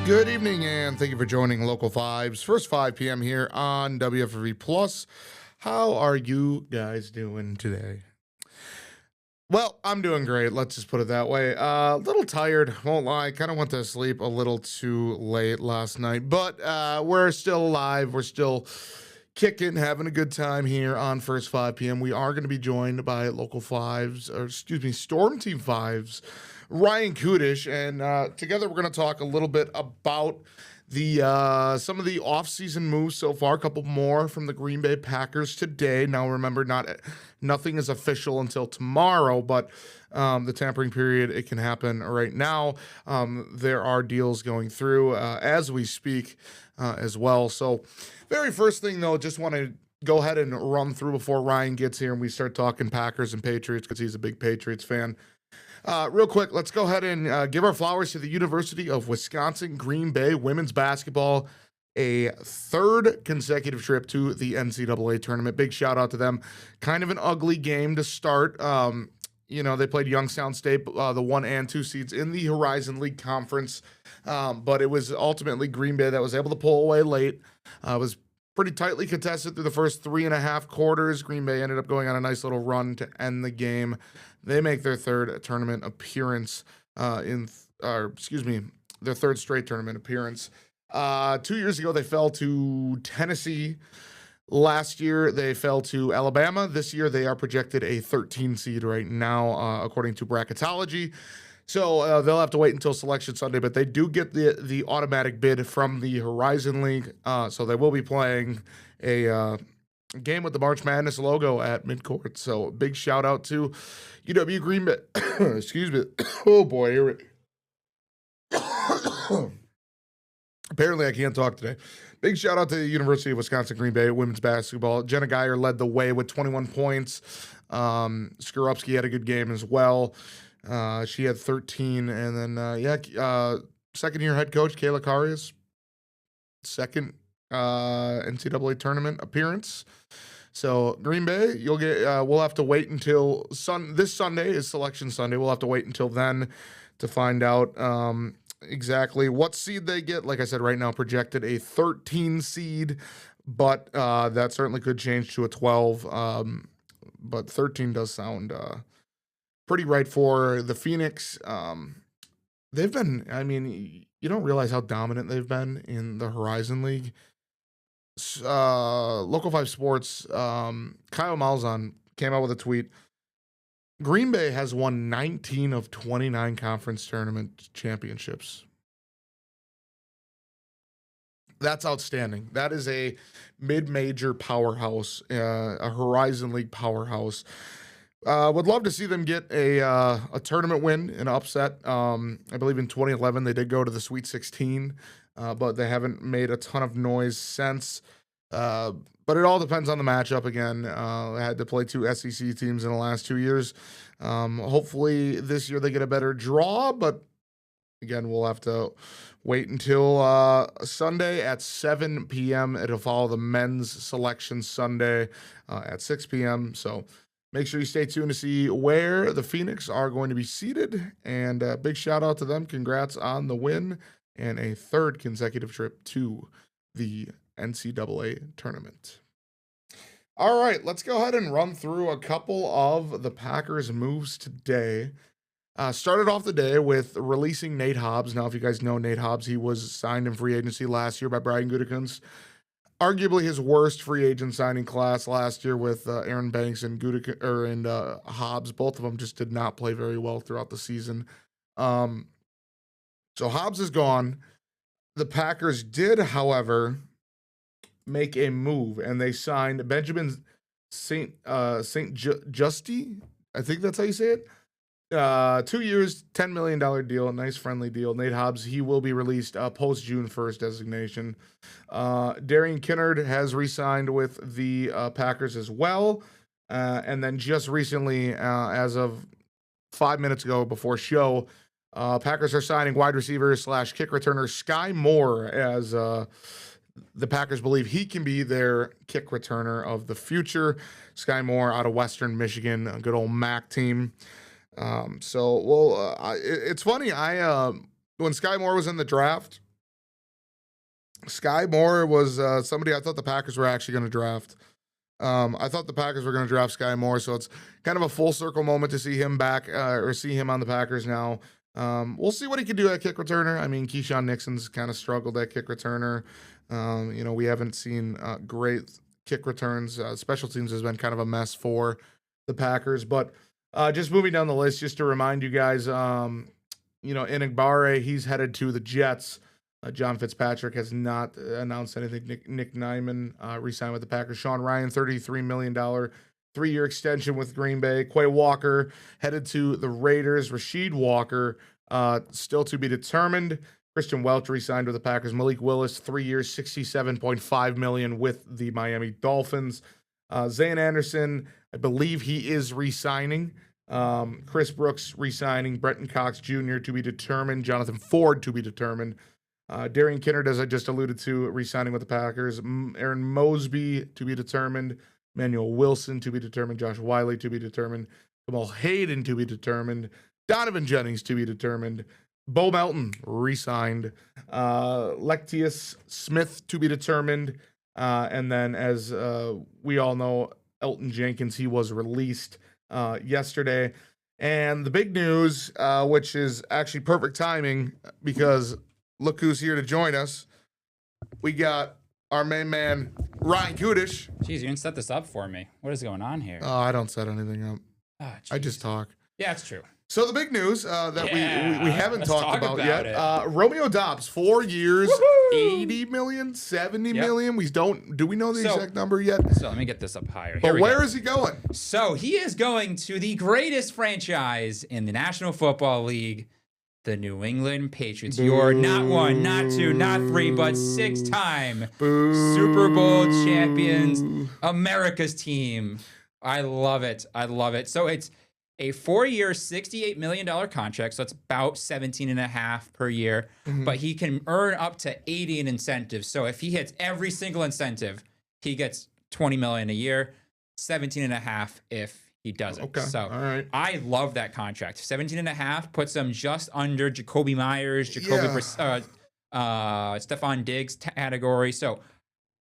Good evening, and thank you for joining Local Fives. First 5 p.m. here on WFRV Plus. How are you guys doing today? Well, I'm doing great. Let's just put it that way. A little tired, won't lie. Kind of went to sleep a little too late last night, but we're still alive. We're still kicking, having a good time here on First 5 p.m. We are going to be joined by Local Fives, or excuse me, Storm Team Fives, Ryan Kudish, and together we're going to talk a little bit about the some of the offseason moves so far. A couple more from the Green Bay Packers today. Now, remember, nothing is official until tomorrow, but the tampering period, it can happen right now. There are deals going through as we speak as well. So, very first thing though, just want to go ahead and run through before Ryan gets here and we start talking Packers and Patriots because he's a big Patriots fan. Real quick, let's go ahead and give our flowers to the University of Wisconsin Green Bay women's basketball, a third consecutive trip to the NCAA tournament. Big shout out to them. Kind of an ugly game to start. They played Youngstown State, the 1 and 2 seeds in the Horizon League Conference, but it was ultimately Green Bay that was able to pull away late. It was pretty tightly contested through the first 3.5 quarters. Green Bay ended up going on a nice little run to end the game. They make their third tournament appearance their third straight tournament appearance. 2 years ago, they fell to Tennessee. Last year, they fell to Alabama. This year, they are projected a 13 seed right now, according to Bracketology. So they'll have to wait until Selection Sunday, but they do get the automatic bid from the Horizon League. So they will be playing a game with the March Madness logo at midcourt. So big shout out to UW Green Bay. Excuse me. Oh boy. Apparently I can't talk today. Big shout out to the University of Wisconsin Green Bay women's basketball. Jenna Geyer led the way with 21 points. Skorupski had a good game as well. She had 13, and then second-year head coach Kayla Karius, second NCAA tournament appearance. So Green Bay, you'll get. We'll have to wait until this Sunday is Selection Sunday. We'll have to wait until then to find out exactly what seed they get. Like I said, right now projected a 13 seed, but that certainly could change to a 12. But 13 does sound pretty right for the Phoenix. They've been, you don't realize how dominant they've been in the Horizon League. Local 5 Sports, Kyle Malzahn came out with a tweet. Green Bay has won 19 of 29 conference tournament championships. That's outstanding. That is a mid-major powerhouse, a Horizon League powerhouse. Would love to see them get a tournament win, an upset. I believe in 2011 they did go to the Sweet 16, but they haven't made a ton of noise since. But it all depends on the matchup again. They had to play 2 SEC teams in the last 2 years. Hopefully this year they get a better draw, but again, we'll have to wait until Sunday at 7 p.m. It'll follow the men's selection Sunday at 6 p.m. So make sure you stay tuned to see where the Phoenix are going to be seated. And big shout out to them. Congrats on the win and a third consecutive trip to the NCAA tournament. All right, let's go ahead and run through a couple of the Packers' moves today. Started off the day with releasing Nate Hobbs. Now, if you guys know Nate Hobbs, he was signed in free agency last year by Brian Gutekunst. Arguably his worst free agent signing class last year with Aaron Banks and Hobbs. Both of them just did not play very well throughout the season. So Hobbs is gone. The Packers did, however, make a move, and they signed Benjamin St. Justy. I think that's how you say it. 2 years, $10 million deal, nice friendly deal. Nate Hobbs, he will be released post June 1st designation. Darian Kinnard has re-signed with the Packers as well. And then just recently, as of 5 minutes ago before show, Packers are signing wide receiver / kick returner Sky Moore, as the Packers believe he can be their kick returner of the future. Sky Moore out of Western Michigan, a good old MAC team. It's funny. When Sky Moore was in the draft, Sky Moore was somebody I thought the Packers were actually going to draft. I thought the Packers were going to draft Sky Moore, so it's kind of a full circle moment to see him back or see him on the Packers now. We'll see what he can do at kick returner. I mean, Keyshawn Nixon's kind of struggled at kick returner. We haven't seen great kick returns. Special teams has been kind of a mess for the Packers. But just moving down the list, just to remind you guys, Enigbare, he's headed to the Jets. John Fitzpatrick has not announced anything. Nick Nyman re-signed with the Packers. Sean Ryan, $33 million 3-year extension with Green Bay. Quay Walker headed to the Raiders. Rasheed Walker still to be determined. Christian Welch re-signed with the Packers. Malik Willis, 3 years, $67.5 million with the Miami Dolphins. Zane Anderson, I believe he is re-signing. Chris Brooks re-signing. Brenton Cox Jr. to be determined. Jonathan Ford to be determined. Darian Kinnard, as I just alluded to, re-signing with the Packers. Aaron Mosby to be determined. Manuel Wilson to be determined. Josh Wiley to be determined. Kamal Hayden to be determined. Donovan Jennings to be determined. Bo Melton re-signed. Lectius Smith to be determined. And then, as we all know, Elton Jenkins, he was released yesterday. And the big news, which is actually perfect timing because look who's here to join us. We got our main man, Ryan Kudish. Jeez, you didn't set this up for me. What is going on here? Oh, I don't set anything up. Oh, I just talk. Yeah, it's true. So the big news that we haven't talked about yet, it. Romeo Doubs, 4 years, Woohoo! 80 million, 70 million. Do we know the exact number yet? So let me get this up higher. But where is he going? So he is going to the greatest franchise in the National Football League, the New England Patriots. You're not 1, not 2, not 3, but 6-time Super Bowl champions, America's team. I love it. I love it. So it's a 4-year, $68 million contract. So it's about 17.5 per year, but he can earn up to 80 in incentives. So if he hits every single incentive, he gets 20 million a year, 17.5 if he doesn't. Okay. So all right. I love that contract. 17.5 puts him just under Jacoby Myers, Stephon Diggs category. So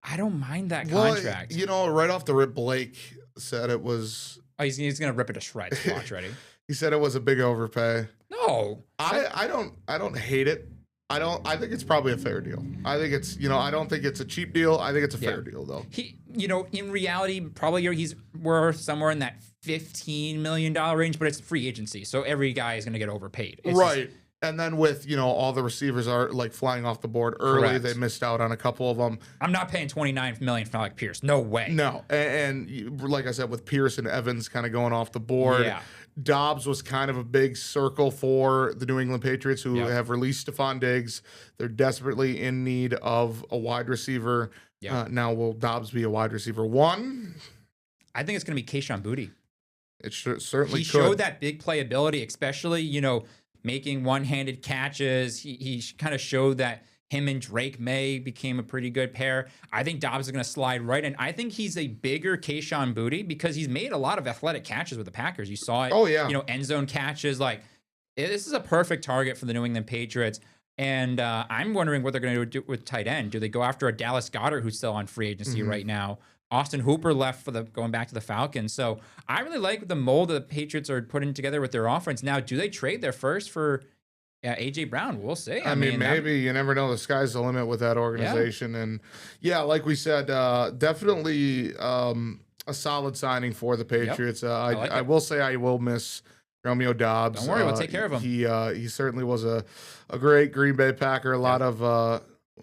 I don't mind that contract. Right off the rip, Blake said it was. Oh, he's going to rip it to shreds. Watch, ready? He said it was a big overpay. No. I don't hate it. I think it's probably a fair deal. I think it's, I don't think it's a cheap deal. I think it's a fair deal though. He, in reality, probably he's worth somewhere in that $15 million range, but it's free agency. So every guy is going to get overpaid. It's right. And then with, all the receivers are like flying off the board early. Correct. They missed out on a couple of them. I'm not paying $29 million for Alec Pierce. No way. No. And like I said, with Pierce and Evans kind of going off the board, Dobbs was kind of a big circle for the New England Patriots who have released Stephon Diggs. They're desperately in need of a wide receiver. Now, will Dobbs be a wide receiver 1? I think it's going to be Kayshon Boutte. It certainly He showed that big playability, especially, making one-handed catches. He kind of showed that him and Drake May became a pretty good pair. I think Dobbs is going to slide right in. I think he's a bigger Kayshon Boutte because he's made a lot of athletic catches with the Packers. You saw it. Oh, yeah. End zone catches. This is a perfect target for the New England Patriots. And I'm wondering what they're going to do with tight end. Do they go after a Dallas Goedert who's still on free agency right now? Austin Hooper left for going back to the Falcons. So I really like the mold that the Patriots are putting together with their offense. Now, do they trade their first for A.J. Brown? We'll see. I mean, maybe. You never know. The sky's the limit with that organization. And, like we said, definitely a solid signing for the Patriots. I will say I will miss Romeo Dobbs. Don't worry. We'll take care of him. He certainly was a great Green Bay Packer. A lot of,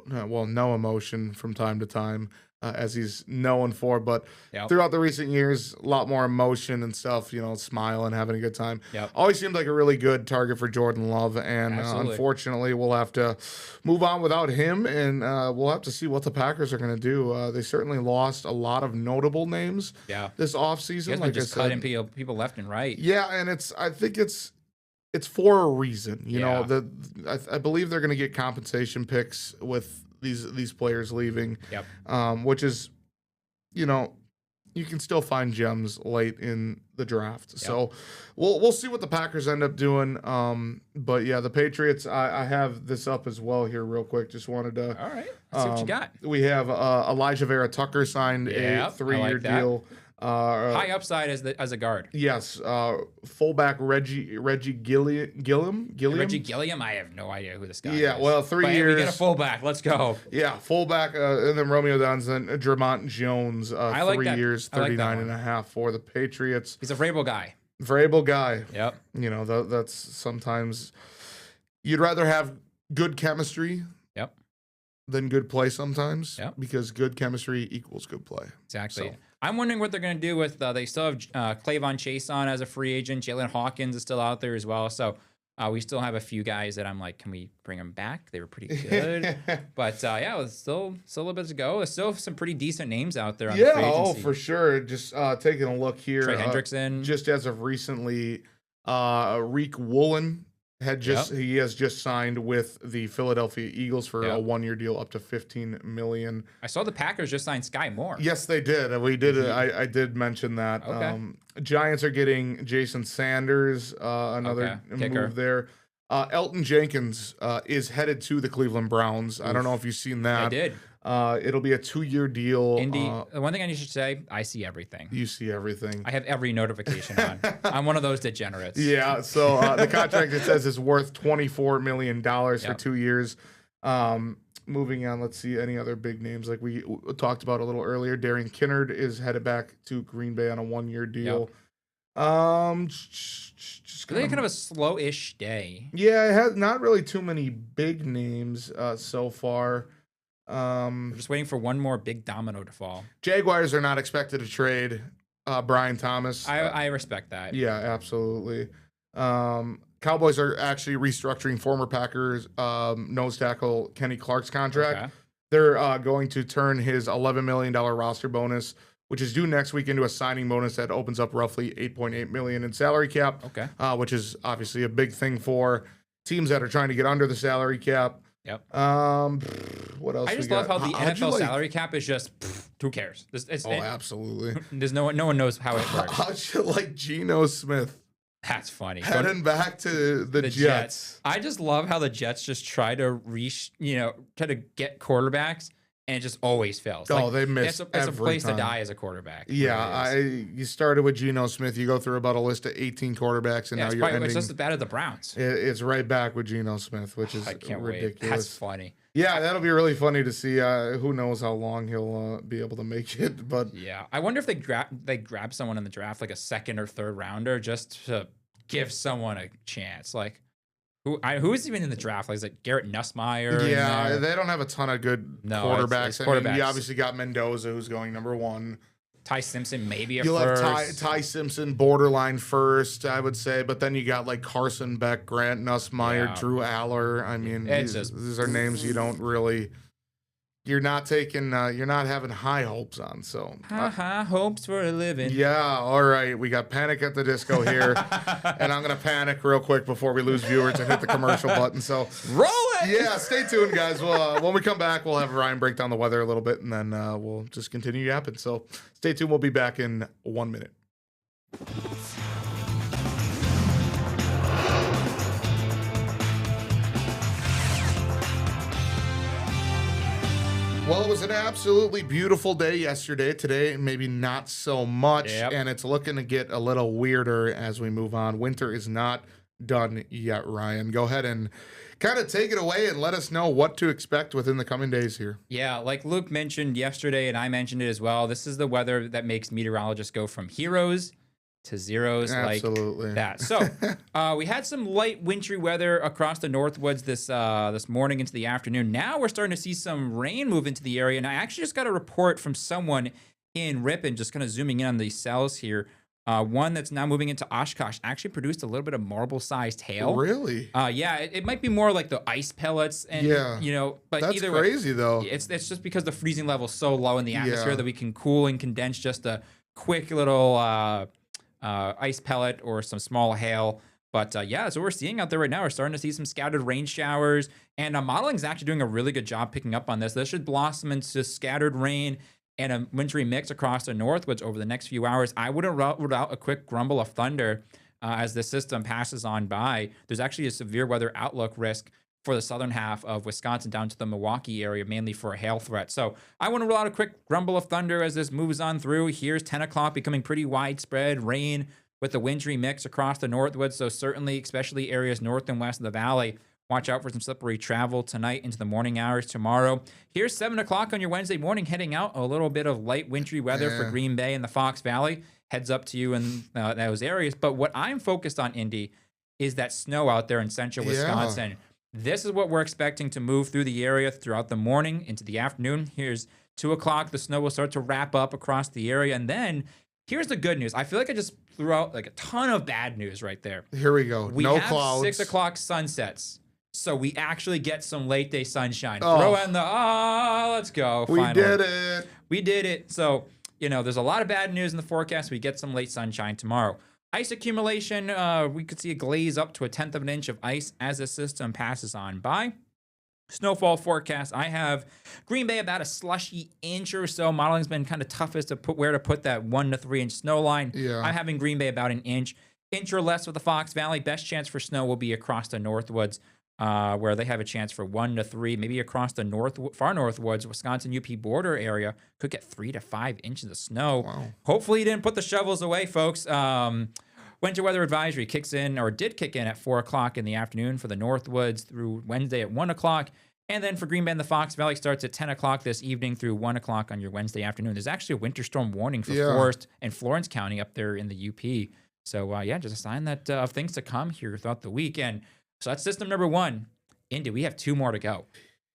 no emotion from time to time. As he's known for, but throughout the recent years, a lot more emotion and stuff, smiling, having a good time. Always seemed like a really good target for Jordan Love, and unfortunately, we'll have to move on without him, and we'll have to see what the Packers are going to do. They certainly lost a lot of notable names this offseason. Like just cutting people left and right. Yeah, and I think it's for a reason. I believe they're going to get compensation picks with these players leaving, which is, you can still find gems late in the draft. So we'll see what the Packers end up doing. But yeah, the Patriots, I have this up as well here real quick. Just wanted to. All right. Let's see what you got. We have Elijah Vera Tucker signed a 3-year deal. High upside as a guard. Yes, fullback Reggie Gilliam. Reggie Gilliam. I have no idea who this guy is. Yeah, well, 3 years. Hey, we get a fullback. Let's go. Yeah, fullback, and then Romeo Downs and Dramont Jones. I like 3 that. years, 39 and a half for the Patriots. He's a Vrabel guy. Vrabel guy. Yep. You know, that's sometimes you'd rather have good chemistry. Yep. Than good play sometimes. Yep. Because good chemistry equals good play. Exactly. So. I'm wondering what they're going to do with, they still have Clavon Chase on as a free agent. Jalen Hawkins is still out there as well. So we still have a few guys that I'm like, can we bring them back? They were pretty good. But yeah, it's still a little bit to go. There's still some pretty decent names out there on the free agency. For sure. Just taking a look here. Trey Hendrickson. Just as of recently, Reek Woolen he has just signed with the Philadelphia Eagles for a 1-year deal up to $15 million. I saw the Packers just signed Sky Moore. Yes, they did. We did. I did mention that. Okay. Giants are getting Jason Sanders, another move there. Elton Jenkins is headed to the Cleveland Browns. I don't know if you've seen that. I did. It'll be a 2-year deal. Indy. The one thing I should say, I see everything. You see everything. I have every notification on. I'm one of those degenerates. Yeah. So the contract, it says, is worth $24 million for 2 years. Moving on, let's see any other big names like we talked about a little earlier. Darian Kinnard is headed back to Green Bay on a 1-year deal. Just kind of a slow-ish day. Yeah, it has not really too many big names so far. We're just waiting for one more big domino to fall. Jaguars are not expected to trade Brian Thomas. I respect that. Yeah, absolutely. Cowboys are actually restructuring former Packers nose tackle Kenny Clark's contract. Okay. They're going to turn his $11 million roster bonus, which is due next week, into a signing bonus that opens up roughly $8.8 million in salary cap. Okay. Which is obviously a big thing for teams that are trying to get under the salary cap. Yep. What else? I just love how the NFL salary cap is just who cares? Absolutely. There's no one knows how it works. How'd you like Geno Smith? That's funny. Heading back to the Jets. I just love how the Jets just try to try to get quarterbacks, and it just always fails. They miss it's a place to die as a quarterback. Yeah, really you started with Geno Smith. You go through about a list of 18 quarterbacks, and now you're ending. It's just as bad as the Browns. It's right back with Geno Smith, which is ridiculous. Wait. That's funny. Yeah, that'll be really funny to see. Who knows how long he'll be able to make it? But yeah, I wonder if they grab someone in the draft, like a second or third rounder, just to give someone a chance. Like who's even in the draft? Like, is it Garrett Nussmeier? Yeah, they don't have a ton of good quarterbacks. It's quarterbacks. I mean, you obviously got Mendoza, who's going number 1. Ty Simpson, maybe You'll first. have Ty Simpson, borderline first, I would say. But then you got like Carson Beck, Grant Nussmeier, Drew Aller. I mean, these are names you don't really. You're not taking. You're not having high hopes on. So high hopes for a living. Yeah. All right. We got Panic at the Disco here, and I'm gonna panic real quick before we lose viewers and hit the commercial button. So roll it. Yeah. Stay tuned, guys. Well, when we come back, we'll have Ryan break down the weather a little bit, and then we'll just continue yapping. So stay tuned. We'll be back in 1 minute. Well, it was an absolutely beautiful day yesterday. Today, maybe not so much. Yep. And it's looking to get a little weirder as we move on. Winter is not done yet, Ryan. Go ahead and kind of take it away and let us know what to expect within the coming days here. Yeah, like Luke mentioned yesterday, and I mentioned it as well, this is the weather that makes meteorologists go from heroes to zeros. Absolutely. Like that. So we had some light wintry weather across the Northwoods this morning into the afternoon. Now we're starting to see some rain move into the area. And I actually just got a report from someone in Ripon, just kind of zooming in on these cells here. One that's now moving into Oshkosh actually produced a little bit of marble-sized hail. Really? Yeah, it might be more like the ice pellets, and but that's either crazy way, though. It's just because the freezing level is so low in the atmosphere that we can cool and condense just a quick little ice pellet or some small hail. But so we're seeing out there right now. We're starting to see some scattered rain showers, and modeling is actually doing a really good job picking up on this. This should blossom into scattered rain and a wintry mix across the northwoods over the next few hours, I wouldn't rule out a quick grumble of thunder as the system passes on by. There's actually a severe weather outlook risk for the southern half of Wisconsin down to the Milwaukee area, mainly for a hail threat. So I want to rule out a quick grumble of thunder as this moves on through. Here's 10 o'clock becoming pretty widespread rain with the wintry mix across the northwoods. So certainly, especially areas north and west of the valley, watch out for some slippery travel tonight into the morning hours tomorrow. Here's 7 o'clock on your Wednesday morning, heading out. A little bit of light wintry weather for Green Bay and the Fox Valley. Heads up to you in those areas. But what I'm focused on, Indy, is that snow out there in central Wisconsin. This is what we're expecting to move through the area throughout the morning into the afternoon. Here's 2 o'clock. The snow will start to wrap up across the area. And then here's the good news. I feel like I just threw out like a ton of bad news right there. Here we go. We no have clouds. 6 o'clock sunsets. So we actually get some late day sunshine. Throw in the, let's go. We did it. We did it. So, there's a lot of bad news in the forecast. We get some late sunshine tomorrow. Ice accumulation, we could see a glaze up to 1/10 of an inch of ice as the system passes on by. Snowfall forecast, I have Green Bay about a slushy inch or so. Modeling's been kind of tough as to where to put that 1 to 3 inch snow line. Yeah. I'm having Green Bay about an inch or less with the Fox Valley. Best chance for snow will be across the northwoods, where they have a chance for 1 to 3, maybe across the far northwoods, Wisconsin UP border area could get 3 to 5 inches of snow. Wow. Hopefully you didn't put the shovels away, folks. Winter weather advisory did kick in at 4 o'clock in the afternoon for the northwoods through Wednesday at 1 o'clock. And then for Green Bay and the Fox Valley starts at 10 o'clock this evening through 1 o'clock on your Wednesday afternoon. There's actually a winter storm warning for Forest and Florence County up there in the UP. So, just a sign that of things to come here throughout the weekend. So that's system number 1. Indy, we have 2 more to go.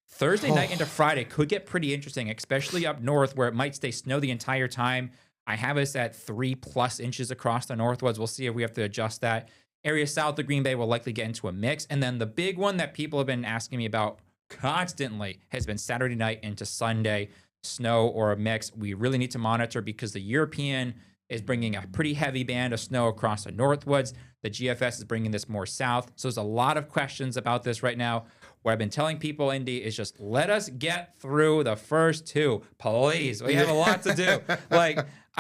Thursday night into Friday could get pretty interesting, especially up north where it might stay snow the entire time. I have us at 3+ inches across the northwoods. We'll see if we have to adjust that. Area south of Green Bay will likely get into a mix. And then the big one that people have been asking me about constantly has been Saturday night into Sunday, snow or a mix. We really need to monitor because the European is bringing a pretty heavy band of snow across the northwoods. The GFS is bringing this more south. So there's a lot of questions about this right now. What I've been telling people, Indy, is just let us get through the first 2. Please. We have a lot to do.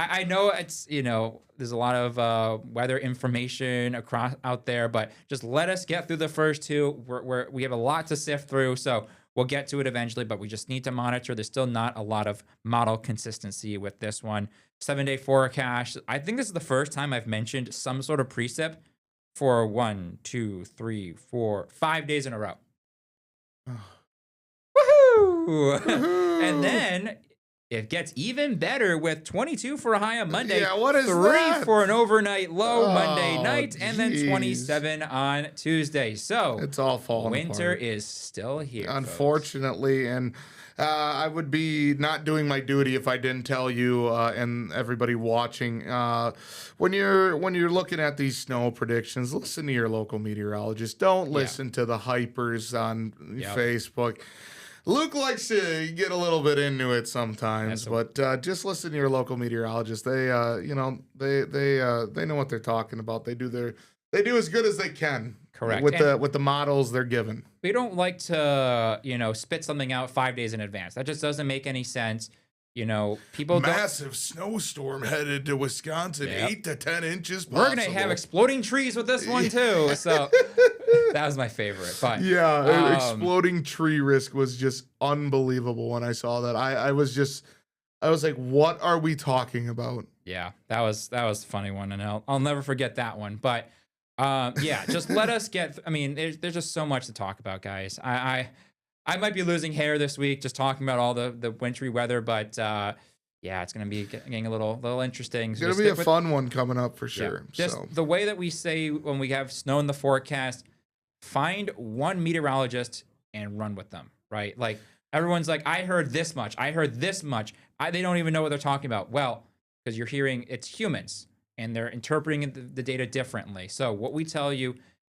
I know it's, there's a lot of weather information out there, but just let us get through the first 2. We have a lot to sift through, so we'll get to it eventually, but we just need to monitor. There's still not a lot of model consistency with this one. 7-day forecast. I think this is the first time I've mentioned some sort of precip for 1, 2, 3, 4, 5 days in a row. Woohoo! And then it gets even better with 22 for a high on Monday. Yeah, what is 3 that? for an overnight low Monday night, geez. and then 27 on Tuesday. So it's all falling winter apart. Is still here, unfortunately, folks. And I would be not doing my duty if I didn't tell you and everybody watching. When you're looking at these snow predictions, listen to your local meteorologist. Don't listen to the hypers on Facebook. Luke likes to get a little bit into it sometimes, but just listen to your local meteorologist. They know what they're talking about. They do as good as they can. Correct. With the models they're given. We don't like to, spit something out 5 days in advance. That just doesn't make any sense. People massive snowstorm headed to Wisconsin, 8 to 10 inches possible. We're gonna have exploding trees with this one too. So that was my favorite. But exploding tree risk was just unbelievable when I saw that. I was like, what are we talking about? Yeah, that was a funny one, and I'll never forget that one. But just let us get. I mean, there's just so much to talk about, guys. I might be losing hair this week just talking about all the wintry weather, but it's going to be getting a little interesting. It's going to be a fun one coming up for sure. Just the way that we say when we have snow in the forecast, find one meteorologist and run with them, right? Like everyone's like, I heard this much. They don't even know what they're talking about. Well, because you're hearing it's humans and they're interpreting the data differently. So what we tell you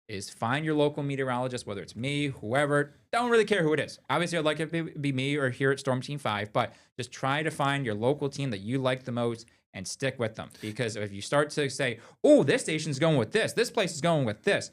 is find your local meteorologist, whether it's me, whoever. Don't really care who it is. Obviously, I'd like it to be me or here at Storm Team 5, but just try to find your local team that you like the most and stick with them. Because if you start to say, oh, this station's going with this place is going with this,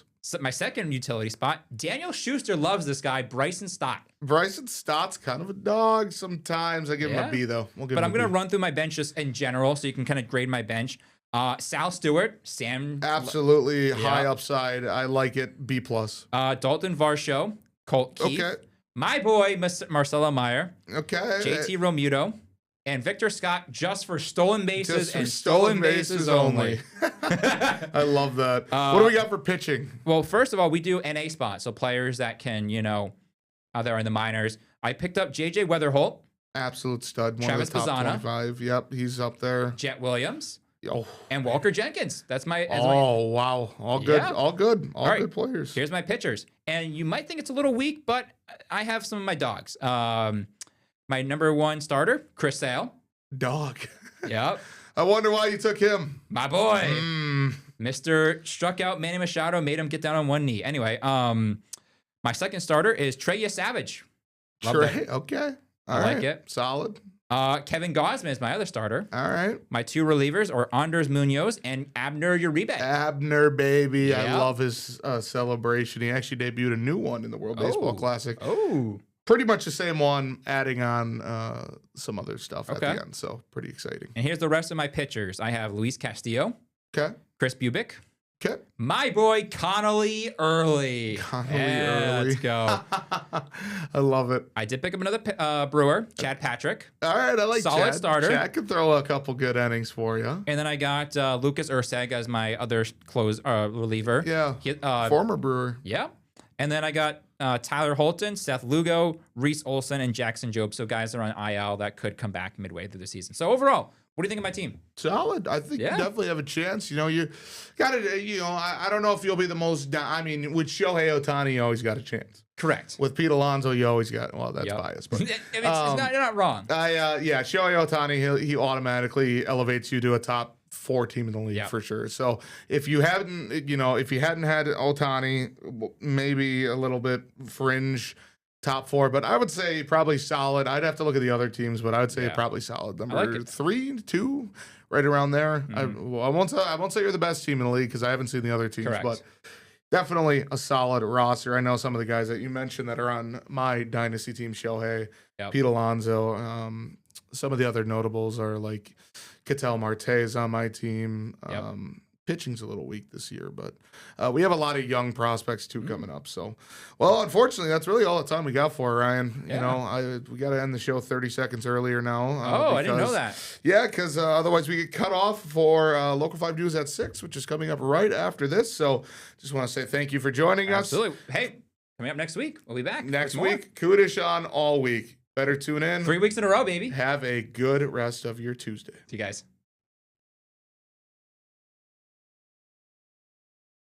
So my second utility spot, Daniel Schuster loves this guy, Bryson Stott. Bryson Stott's kind of a dog sometimes. I give him a B, though. But I'm going to run through my bench just in general so you can kind of grade my bench. Sal Stewart, Sam. Absolutely high upside. I like it. B+. Dalton Varsho, Colt Keith. Okay. My boy, Marcelo Meyer. Okay. JT Romuto. and Victor Scott just for stolen bases Just for and stolen bases only. I love that. What do we got for pitching? Well, first of all, we do NA spots, so players that can, out there in the minors. I picked up J.J. Weatherholt, Absolute stud. One Travis of the top Bazzana. 25. Yep, he's up there. Jet Williams, Oh, and Walker Jenkins. That's my. wow. All good. Yeah. All good. All right. good players. Here's my pitchers, and you might think it's a little weak, but I have some of my dogs. My number 1 starter, Chris Sale. Dog. Yep, I wonder why you took him. my boy. Mm. Mr. Struck out Manny Machado, made him get down on one knee. Anyway, my second starter is Treya Savage. Love Trey. that. Okay. I like it. Solid. Kevin Gausman is my other starter. All right. My 2 relievers are Anders Munoz and Abner Uribe. Abner, baby. I Yeah. love his celebration. He actually debuted a new one in the World Baseball Classic. Oh. Pretty much the same one, adding on some other stuff at Okay. the end. So pretty exciting. And here's the rest of my pitchers. I have Luis Castillo, Okay. Chris Bubick, Okay. my boy Connolly Early. Connolly Yeah, Early. Let's go. I love it. I did pick up another Brewer, Chad Patrick. All right. I like Solid Chad. starter. Chad can throw a couple good innings for you. And then I got Lucas Urseg as my other reliever. Yeah. He- Former Brewer. Yeah. And then I got Tyler Holton, Seth Lugo, Reese Olson, and Jackson Jobe. So guys that are on IL that could come back midway through the season. So overall, what do you think of my team? Solid. I think Yeah. you definitely have a chance. You got to, I don't know if you'll be the most, I mean, with Shohei Ohtani, you always got a chance. Correct. With Pete Alonso, you always got, well, that's Yep. biased. But You're not wrong. yeah, Shohei Ohtani, he automatically elevates you to a top 4 team in the league Yep. for sure. So if you hadn't had Ohtani, maybe a little bit fringe top 4, but I would say probably solid. I'd have to look at the other teams, but I would say Yeah. probably solid. Number like it. 3, 2, right around there. I won't say you're the best team in the league because I haven't seen the other teams, Correct. but definitely a solid roster. I know some of the guys that you mentioned that are on my dynasty team, Shohei, Yep. Pete Alonso. Some of the other notables are like Ketel Marte is on my team. Yep. Pitching's a little weak this year, but we have a lot of young prospects too coming up. So, well, unfortunately, that's really all the time we got for Ryan. Yeah. We got to end the show 30 seconds earlier now. I didn't know that. Yeah, because otherwise we get cut off for Local 5 News at 6, which is coming up right after this. So, just want to say thank you for joining us. Absolutely. Hey, coming up next week, we'll be back. Next with more. week, Kudish on all week. Better tune in. 3 weeks in a row, baby. Have a good rest of your Tuesday. See you guys.